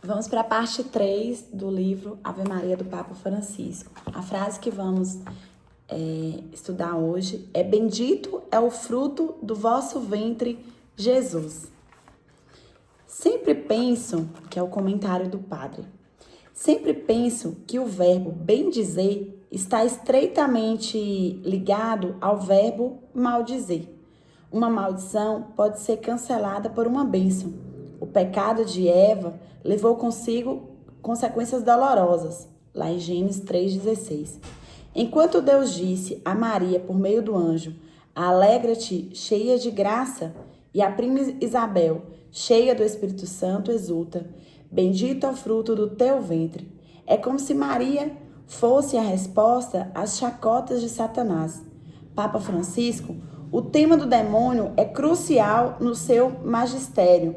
Vamos para a parte 3 do livro Ave Maria do Papa Francisco. A frase que vamos estudar hoje é: bendito é o fruto do vosso ventre, Jesus. Sempre penso, que é o comentário do padre, sempre penso que o verbo bendizer está estreitamente ligado ao verbo maldizer. Uma maldição pode ser cancelada por uma bênção. O pecado de Eva levou consigo consequências dolorosas, lá em Gênesis 3,16. Enquanto Deus disse a Maria por meio do anjo: alegra-te, cheia de graça, e a prima Isabel, cheia do Espírito Santo, exulta: bendito é o fruto do teu ventre. É como se Maria fosse a resposta às chacotas de Satanás. Papa Francisco: o tema do demônio é crucial no seu magistério.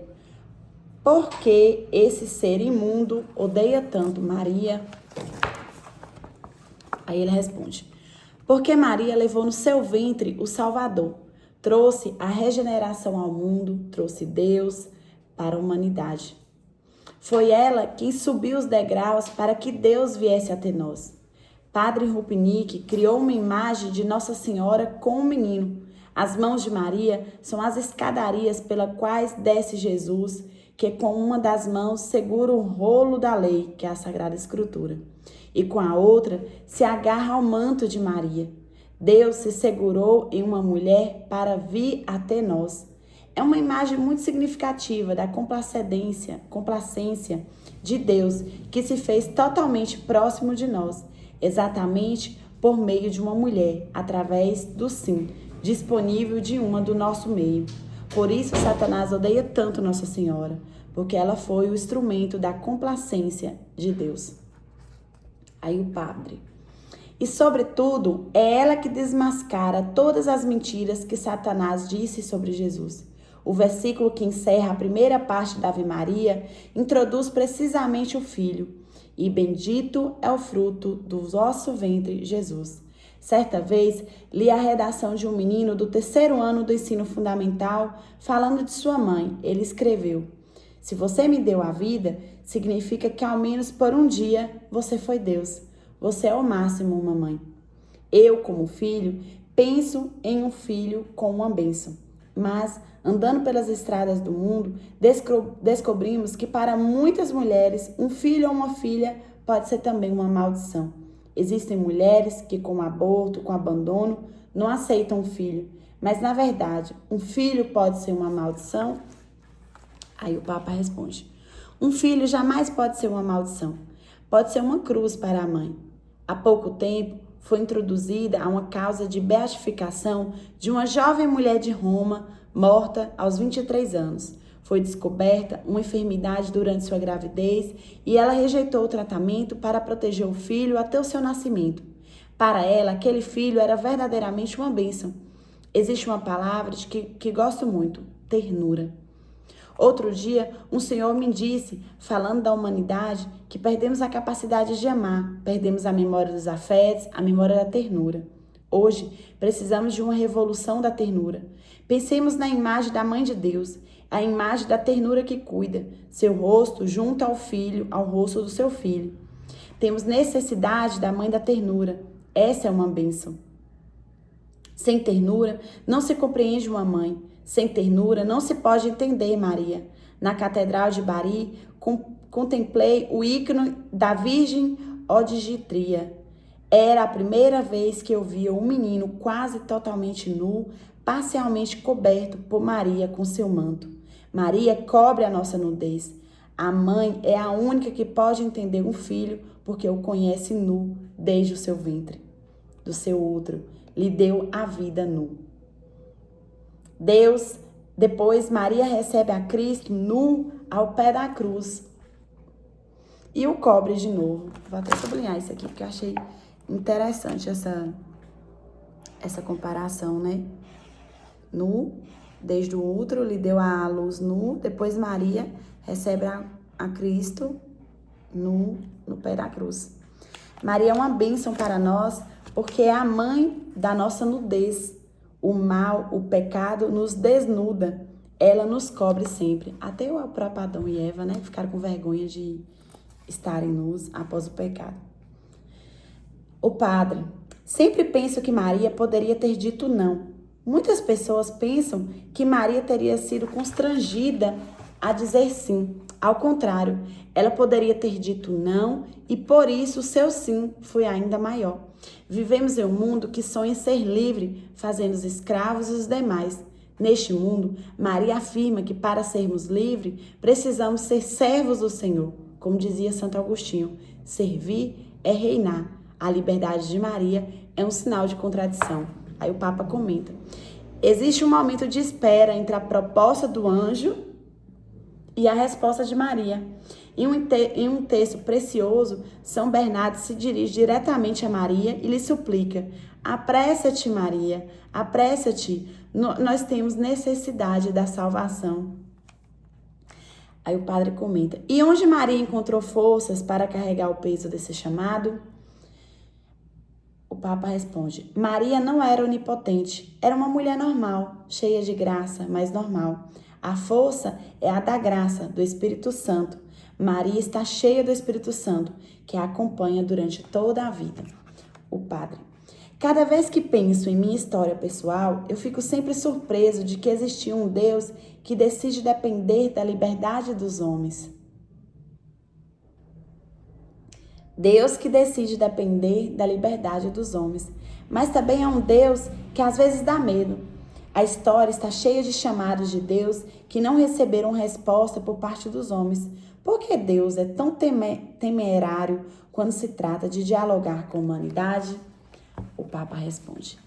Por que esse ser imundo odeia tanto Maria? Aí ele responde: porque Maria levou no seu ventre o Salvador, trouxe a regeneração ao mundo, trouxe Deus para a humanidade. Foi ela quem subiu os degraus para que Deus viesse até nós. Padre Rupnik criou uma imagem de Nossa Senhora com um menino. As mãos de Maria são as escadarias pelas quais desce Jesus, que com uma das mãos segura o rolo da lei, que é a Sagrada Escritura, e com a outra se agarra ao manto de Maria. Deus se segurou em uma mulher para vir até nós. É uma imagem muito significativa da complacência de Deus, que se fez totalmente próximo de nós, exatamente por meio de uma mulher, através do sim, disponível de uma do nosso meio. Por isso Satanás odeia tanto Nossa Senhora, porque ela foi o instrumento da complacência de Deus. Aí o padre: e sobretudo é ela que desmascara todas as mentiras que Satanás disse sobre Jesus. O versículo que encerra a primeira parte da Ave Maria introduz precisamente o Filho. E bendito é o fruto do vosso ventre, Jesus. Certa vez, li a redação de um menino do 3º ano do ensino fundamental falando de sua mãe. Ele escreveu: se você me deu a vida, significa que ao menos por um dia você foi Deus. Você é o máximo, mamãe. Eu, como filho, penso em um filho com uma bênção. Mas, andando pelas estradas do mundo, descobrimos que para muitas mulheres, um filho ou uma filha pode ser também uma maldição. Existem mulheres que, com aborto, com abandono, não aceitam um filho. Mas, na verdade, um filho pode ser uma maldição? Aí o Papa responde: um filho jamais pode ser uma maldição. Pode ser uma cruz para a mãe. Há pouco tempo, foi introduzida a uma causa de beatificação de uma jovem mulher de Roma, morta aos 23 anos. Foi descoberta uma enfermidade durante sua gravidez e ela rejeitou o tratamento para proteger o filho até o seu nascimento. Para ela, aquele filho era verdadeiramente uma bênção. Existe uma palavra que gosto muito: ternura. Outro dia, um senhor me disse, falando da humanidade, que perdemos a capacidade de amar, perdemos a memória dos afetos, a memória da ternura. Hoje, precisamos de uma revolução da ternura. Pensemos na imagem da Mãe de Deus, a imagem da ternura que cuida, seu rosto junto ao filho, ao rosto do seu filho. Temos necessidade da Mãe da ternura. Essa é uma bênção. Sem ternura, não se compreende uma mãe. Sem ternura, não se pode entender Maria. Na Catedral de Bari, contemplei o ícone da Virgem Odigitria. Era a primeira vez que eu via um menino quase totalmente nu, parcialmente coberto por Maria com seu manto. Maria cobre a nossa nudez. A mãe é a única que pode entender um filho, porque o conhece nu desde o seu ventre, do seu útero. Lhe deu a vida nu. Depois Maria recebe a Cristo nu ao pé da cruz e o cobre de novo. Vou até sublinhar isso aqui porque eu achei interessante essa comparação, né? Nu, desde o útero, lhe deu a luz nu. Depois Maria recebe a Cristo nu no pé da cruz. Maria é uma bênção para nós porque é a mãe da nossa nudez. O mal, o pecado nos desnuda. ela nos cobre sempre. Até o próprio Adão e Eva, né, ficaram com vergonha de estarem nus após o pecado. O padre: sempre penso que Maria poderia ter dito não. Muitas pessoas pensam que Maria teria sido constrangida a dizer sim. Ao contrário, ela poderia ter dito não e por isso o seu sim foi ainda maior. Vivemos em um mundo que sonha ser livre, fazendo os escravos e os demais. Neste mundo, Maria afirma que para sermos livres, precisamos ser servos do Senhor. Como dizia Santo Agostinho, servir é reinar. A liberdade de Maria é um sinal de contradição. Aí o Papa comenta: existe um momento de espera entre a proposta do anjo e a resposta de Maria. Em um texto precioso, São Bernardo se dirige diretamente a Maria e lhe suplica: apressa-te, Maria, apressa-te, nós temos necessidade da salvação. Aí o padre comenta: e onde Maria encontrou forças para carregar o peso desse chamado? O Papa responde: Maria não era onipotente, era uma mulher normal, cheia de graça, mas normal. A força é a da graça, do Espírito Santo. Maria está cheia do Espírito Santo, que a acompanha durante toda a vida. O padre: cada vez que penso em minha história pessoal, eu fico sempre surpreso de que existia um Deus que decide depender da liberdade dos homens. Deus que decide depender da liberdade dos homens. Mas também é um Deus que às vezes dá medo. A história está cheia de chamados de Deus que não receberam resposta por parte dos homens. Por que Deus é tão temerário quando se trata de dialogar com a humanidade? O Papa responde: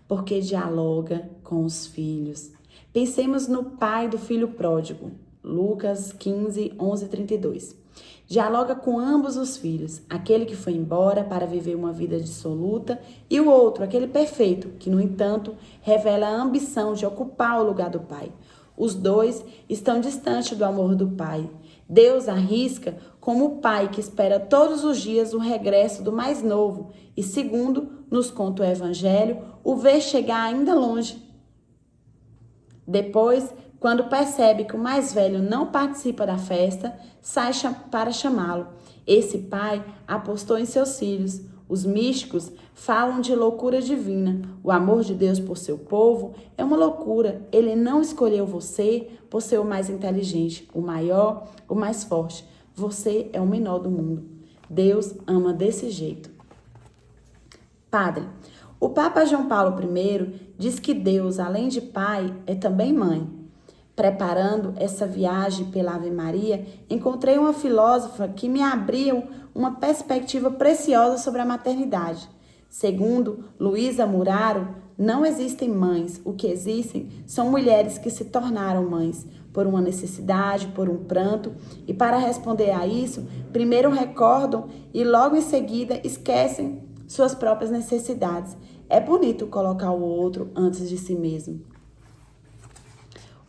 porque dialoga com os filhos. Pensemos no pai do filho pródigo, Lucas 15, 11, 32. Dialoga com ambos os filhos, aquele que foi embora para viver uma vida dissoluta e o outro, aquele perfeito, que, no entanto, revela a ambição de ocupar o lugar do pai. Os dois estão distantes do amor do pai. Deus arrisca como o pai que espera todos os dias o regresso do mais novo e, segundo nos conta o Evangelho, o vê chegar ainda longe. Depois, quando percebe que o mais velho não participa da festa, sai para chamá-lo. Esse pai apostou em seus filhos. Os místicos falam de loucura divina. O amor de Deus por seu povo é uma loucura. Ele não escolheu você por ser o mais inteligente, o maior, o mais forte. Você é o menor do mundo. Deus ama desse jeito. Padre, o Papa João Paulo I diz que Deus, além de pai, é também mãe. Preparando essa viagem pela Ave Maria, encontrei uma filósofa que me abriu uma perspectiva preciosa sobre a maternidade. Segundo Luísa Muraro, não existem mães. O que existem são mulheres que se tornaram mães por uma necessidade, por um pranto, e para responder a isso, primeiro recordam e logo em seguida esquecem suas próprias necessidades. É bonito colocar o outro antes de si mesmo.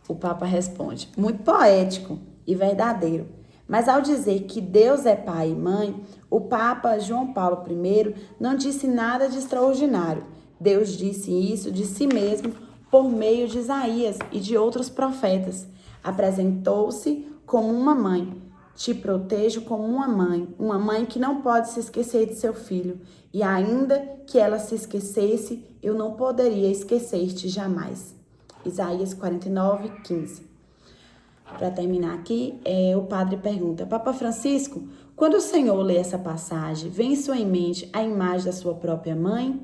O Papa responde: muito poético e verdadeiro. Mas ao dizer que Deus é pai e mãe, o Papa João Paulo I não disse nada de extraordinário. Deus disse isso de si mesmo por meio de Isaías e de outros profetas. Apresentou-se como uma mãe. Te protejo como uma mãe que não pode se esquecer de seu filho. E ainda que ela se esquecesse, eu não poderia esquecer-te jamais. Isaías 49, 15. Para terminar aqui, o padre pergunta: Papa Francisco, quando o Senhor lê essa passagem, vem em sua mente a imagem da sua própria mãe?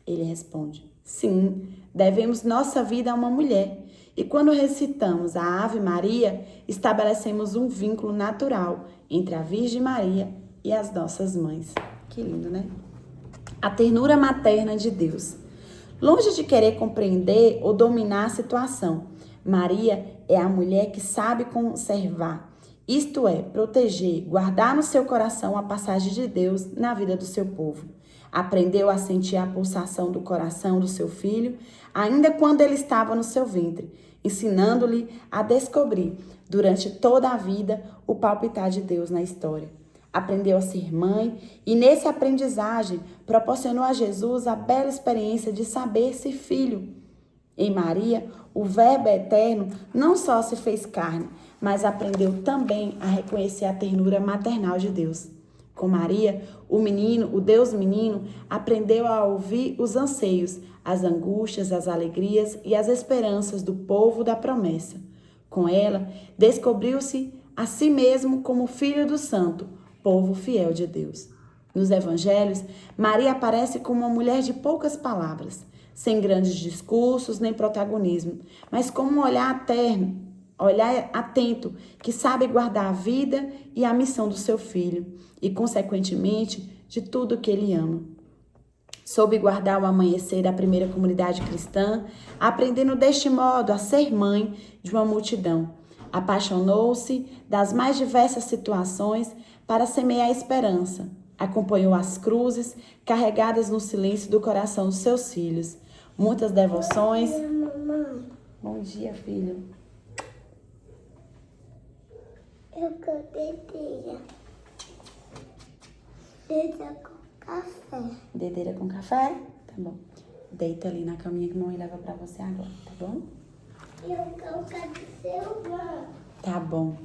Ele responde: sim, devemos nossa vida a uma mulher. E quando recitamos a Ave Maria, estabelecemos um vínculo natural entre a Virgem Maria e as nossas mães. Que lindo, né? A ternura materna de Deus. Longe de querer compreender ou dominar a situação, Maria é a mulher que sabe conservar, isto é, proteger, guardar no seu coração a passagem de Deus na vida do seu povo. Aprendeu a sentir a pulsação do coração do seu filho, ainda quando ele estava no seu ventre, ensinando-lhe a descobrir, durante toda a vida, o palpitar de Deus na história. Aprendeu a ser mãe e, nesse aprendizagem, proporcionou a Jesus a bela experiência de saber-se filho. Em Maria, o Verbo eterno não só se fez carne, mas aprendeu também a reconhecer a ternura maternal de Deus. Com Maria, o Deus menino, aprendeu a ouvir os anseios, as angústias, as alegrias e as esperanças do povo da promessa. Com ela, descobriu-se a si mesmo como filho do santo, povo fiel de Deus. Nos evangelhos, Maria aparece como uma mulher de poucas palavras, sem grandes discursos nem protagonismo, mas como um olhar atento, que sabe guardar a vida e a missão do seu filho, e, consequentemente, de tudo que ele ama. Soube guardar o amanhecer da primeira comunidade cristã, aprendendo deste modo a ser mãe de uma multidão. Apaixonou-se das mais diversas situações para semear a esperança. Acompanhou as cruzes carregadas no silêncio do coração dos seus filhos. Muitas devoções. Bom dia, mamãe. Bom dia, filho. Eu quero dedeira. Dedeira com café. Dedeira com café? Tá bom. Deita ali na caminha que a mamãe leva pra você agora, tá bom? Eu quero celular. Tá bom.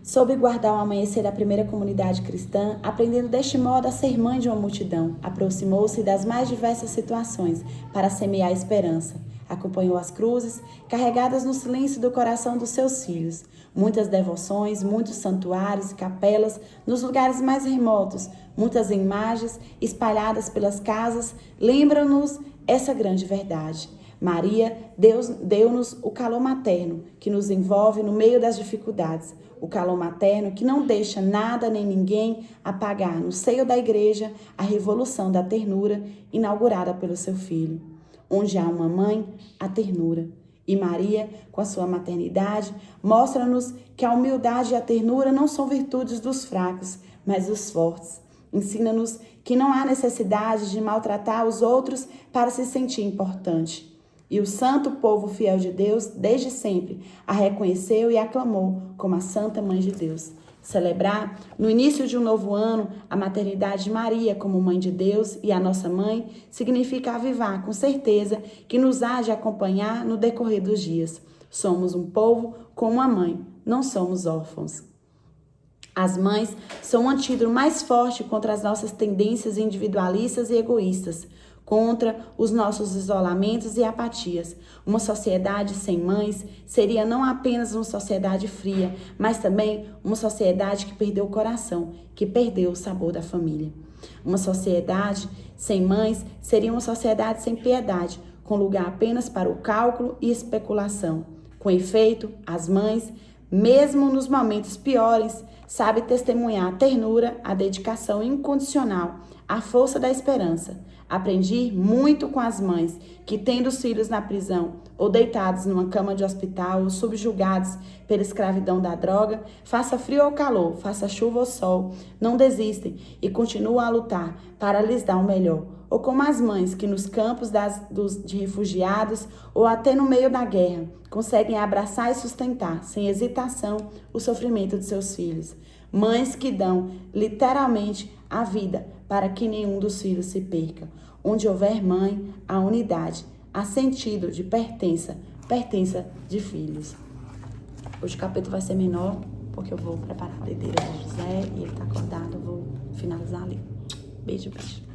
Soube guardar o amanhecer da primeira comunidade cristã, aprendendo deste modo a ser mãe de uma multidão. Aproximou-se das mais diversas situações para semear a esperança. Acompanhou as cruzes, carregadas no silêncio do coração dos seus filhos. Muitas devoções, muitos santuários e capelas nos lugares mais remotos, muitas imagens espalhadas pelas casas lembram-nos essa grande verdade. Maria, Deus deu-nos o calor materno que nos envolve no meio das dificuldades. O calor materno que não deixa nada nem ninguém apagar no seio da igreja a revolução da ternura inaugurada pelo seu filho. Onde há uma mãe, há ternura. E Maria, com a sua maternidade, mostra-nos que a humildade e a ternura não são virtudes dos fracos, mas dos fortes. Ensina-nos que não há necessidade de maltratar os outros para se sentir importante. E o santo povo fiel de Deus, desde sempre, a reconheceu e aclamou como a Santa Mãe de Deus. Celebrar, no início de um novo ano, a maternidade de Maria como Mãe de Deus e a nossa Mãe, significa avivar com certeza que nos há de acompanhar no decorrer dos dias. Somos um povo com uma mãe, não somos órfãos. As mães são um antídoto mais forte contra as nossas tendências individualistas e egoístas, contra os nossos isolamentos e apatias. Uma sociedade sem mães seria não apenas uma sociedade fria, mas também uma sociedade que perdeu o coração, que perdeu o sabor da família. Uma sociedade sem mães seria uma sociedade sem piedade, com lugar apenas para o cálculo e especulação. Com efeito, as mães, mesmo nos momentos piores, sabem testemunhar a ternura, a dedicação incondicional, a força da esperança. Aprendi muito com as mães que, tendo os filhos na prisão ou deitados numa cama de hospital ou subjugados pela escravidão da droga, faça frio ou calor, faça chuva ou sol, não desistem e continuam a lutar para lhes dar o melhor. Ou como as mães que nos campos de refugiados ou até no meio da guerra conseguem abraçar e sustentar, sem hesitação, o sofrimento de seus filhos. Mães que dão, literalmente, a vida para que nenhum dos filhos se perca. Onde houver mãe, há unidade, há sentido de pertença de filhos. Hoje o capítulo vai ser menor, porque eu vou preparar a dedeira do José e ele está acordado, eu vou finalizar ali. Beijo, beijo.